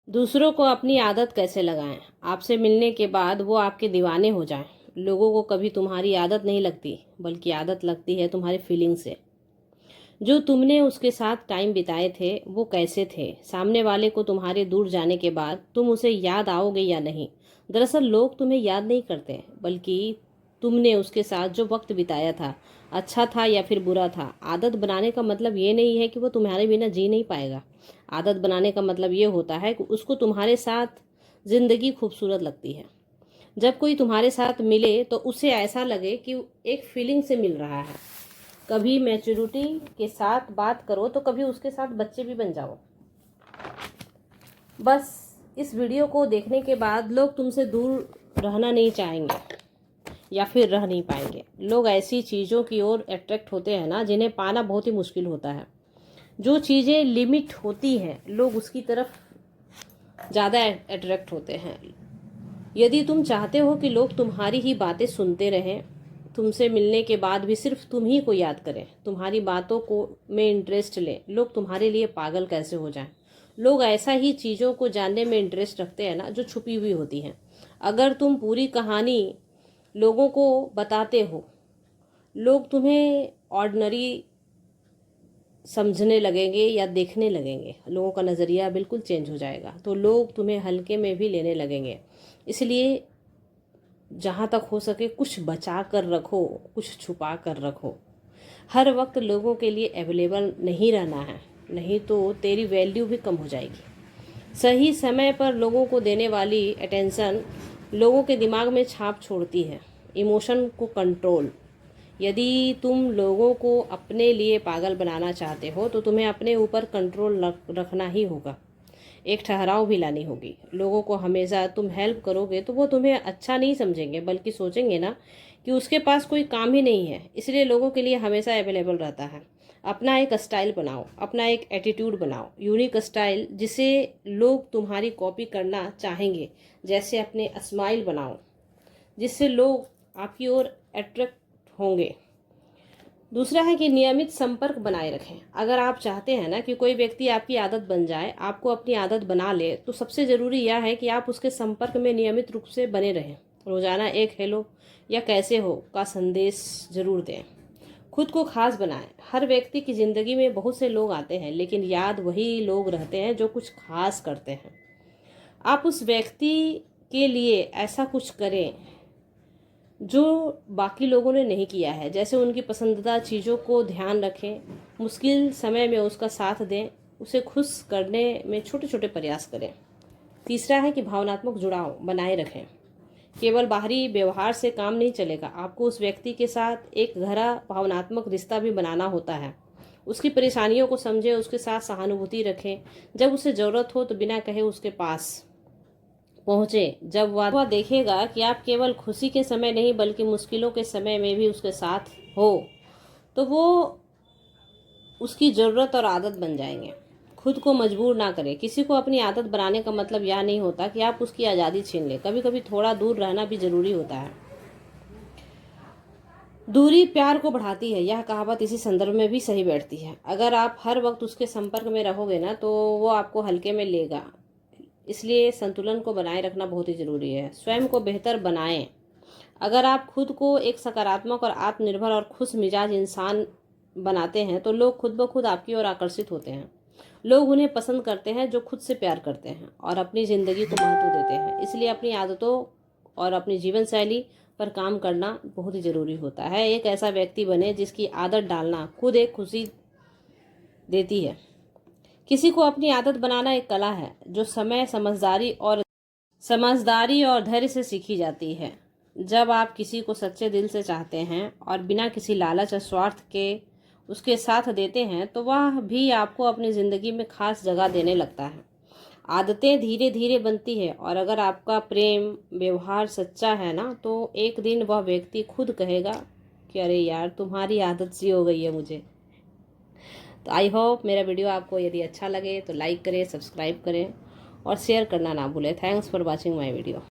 दूसरों को अपनी आदत कैसे लगाएं? आपसे मिलने के बाद वो आपके दीवाने हो जाएं। लोगों को कभी तुम्हारी आदत नहीं लगती, बल्कि आदत लगती है तुम्हारे फीलिंग से। जो तुमने उसके साथ टाइम बिताए थे वो कैसे थे? सामने वाले को तुम्हारे दूर जाने के बाद तुम उसे याद आओगे या नहीं? दरअसल लोग तुम्हें याद नहीं करते, बल्कि तुमने उसके साथ जो वक्त बिताया था, अच्छा था या फिर बुरा था। आदत बनाने का मतलब ये नहीं है कि वो तुम्हारे बिना जी नहीं पाएगा। आदत बनाने का मतलब ये होता है कि उसको तुम्हारे साथ जिंदगी खूबसूरत लगती है। जब कोई तुम्हारे साथ मिले तो उसे ऐसा लगे कि एक फीलिंग से मिल रहा है। कभी मैच्योरिटी के साथ बात करो तो कभी उसके साथ बच्चे भी बन जाओ। बस इस वीडियो को देखने के बाद लोग तुमसे दूर रहना नहीं चाहेंगे या फिर रह नहीं पाएंगे। लोग ऐसी चीज़ों की ओर अट्रैक्ट होते हैं ना, जिन्हें पाना बहुत ही मुश्किल होता है। जो चीज़ें लिमिट होती हैं, लोग उसकी तरफ ज़्यादा अट्रैक्ट होते हैं। यदि तुम चाहते हो कि लोग तुम्हारी ही बातें सुनते रहें, तुमसे मिलने के बाद भी सिर्फ तुम ही को याद करें, तुम्हारी बातों को में इंटरेस्ट लें, लोग तुम्हारे लिए पागल कैसे हो जाएं। लोग ऐसा ही चीज़ों को जानने में इंटरेस्ट रखते हैं ना, जो छुपी हुई होती हैं। अगर तुम पूरी कहानी लोगों को बताते हो, लोग तुम्हें ऑर्डिनरी समझने लगेंगे या देखने लगेंगे। लोगों का नज़रिया बिल्कुल चेंज हो जाएगा, तो लोग तुम्हें हल्के में भी लेने लगेंगे। इसलिए जहाँ तक हो सके कुछ बचा कर रखो, कुछ छुपा कर रखो। हर वक्त लोगों के लिए अवेलेबल नहीं रहना है, नहीं तो तेरी वैल्यू भी कम हो जाएगी। सही समय पर लोगों को देने वाली अटेंशन लोगों के दिमाग में छाप छोड़ती है। इमोशन को कंट्रोल। यदि तुम लोगों को अपने लिए पागल बनाना चाहते हो तो तुम्हें अपने ऊपर कंट्रोल रखना ही होगा। एक ठहराव भी लानी होगी। लोगों को हमेशा तुम हेल्प करोगे तो वो तुम्हें अच्छा नहीं समझेंगे, बल्कि सोचेंगे ना कि उसके पास कोई काम ही नहीं है। इसलिए लोगों के लिए हमेशा अवेलेबल रहता है। अपना एक स्टाइल बनाओ, अपना एक एटीट्यूड बनाओ, यूनिक स्टाइल जिसे लोग तुम्हारी कॉपी करना चाहेंगे। जैसे अपने स्माइल बनाओ, जिससे लोग आपकी ओर अट्रैक्ट होंगे। दूसरा है कि नियमित संपर्क बनाए रखें। अगर आप चाहते हैं ना कि कोई व्यक्ति आपकी आदत बन जाए, आपको अपनी आदत बना ले, तो सबसे ज़रूरी यह है कि आप उसके संपर्क में नियमित रूप से बने रहें। रोज़ाना एक हेलो या कैसे हो का संदेश जरूर दें। खुद को खास बनाएं। हर व्यक्ति की ज़िंदगी में बहुत से लोग आते हैं, लेकिन याद वही लोग रहते हैं जो कुछ खास करते हैं। आप उस व्यक्ति के लिए ऐसा कुछ करें जो बाकी लोगों ने नहीं किया है। जैसे उनकी पसंदीदा चीज़ों को ध्यान रखें, मुश्किल समय में उसका साथ दें, उसे खुश करने में छोटे छोटे प्रयास करें। तीसरा है कि भावनात्मक जुड़ाव बनाए रखें। केवल बाहरी व्यवहार से काम नहीं चलेगा, आपको उस व्यक्ति के साथ एक गहरा भावनात्मक रिश्ता भी बनाना होता है। उसकी परेशानियों को समझें, उसके साथ सहानुभूति रखें। जब उसे ज़रूरत हो तो बिना कहे उसके पास पहुँचे। जब वह देखेगा कि आप केवल खुशी के समय नहीं बल्कि मुश्किलों के समय में भी उसके साथ हो, तो वो उसकी ज़रूरत और आदत बन जाएंगे। खुद को मजबूर ना करें। किसी को अपनी आदत बनाने का मतलब यह नहीं होता कि आप उसकी आज़ादी छीन लें। कभी कभी थोड़ा दूर रहना भी ज़रूरी होता है। दूरी प्यार को बढ़ाती है, यह कहावत इसी संदर्भ में भी सही बैठती है। अगर आप हर वक्त उसके संपर्क में रहोगे ना, तो वो आपको हल्के में लेगा। इसलिए संतुलन को बनाए रखना बहुत ही ज़रूरी है। स्वयं को बेहतर बनाएं। अगर आप खुद को एक सकारात्मक और आत्मनिर्भर और खुश मिजाज इंसान बनाते हैं तो लोग खुद ब खुद आपकी ओर आकर्षित होते हैं। लोग उन्हें पसंद करते हैं जो खुद से प्यार करते हैं और अपनी ज़िंदगी को महत्व देते हैं। इसलिए अपनी आदतों और अपनी जीवन शैली पर काम करना बहुत ही ज़रूरी होता है। एक ऐसा व्यक्ति बने जिसकी आदत डालना खुद एक खुशी देती है। किसी को अपनी आदत बनाना एक कला है जो समय, समझदारी और धैर्य से सीखी जाती है। जब आप किसी को सच्चे दिल से चाहते हैं और बिना किसी लालच और स्वार्थ के उसके साथ देते हैं, तो वह भी आपको अपनी ज़िंदगी में खास जगह देने लगता है। आदतें धीरे धीरे बनती है, और अगर आपका प्रेम व्यवहार सच्चा है ना, तो एक दिन वह व्यक्ति खुद कहेगा कि अरे यार, तुम्हारी आदत सी हो गई है मुझे। तो आई होप मेरा वीडियो आपको यदि अच्छा लगे तो लाइक करें, सब्सक्राइब करें और शेयर करना ना भूलें। Thanks for watching my video.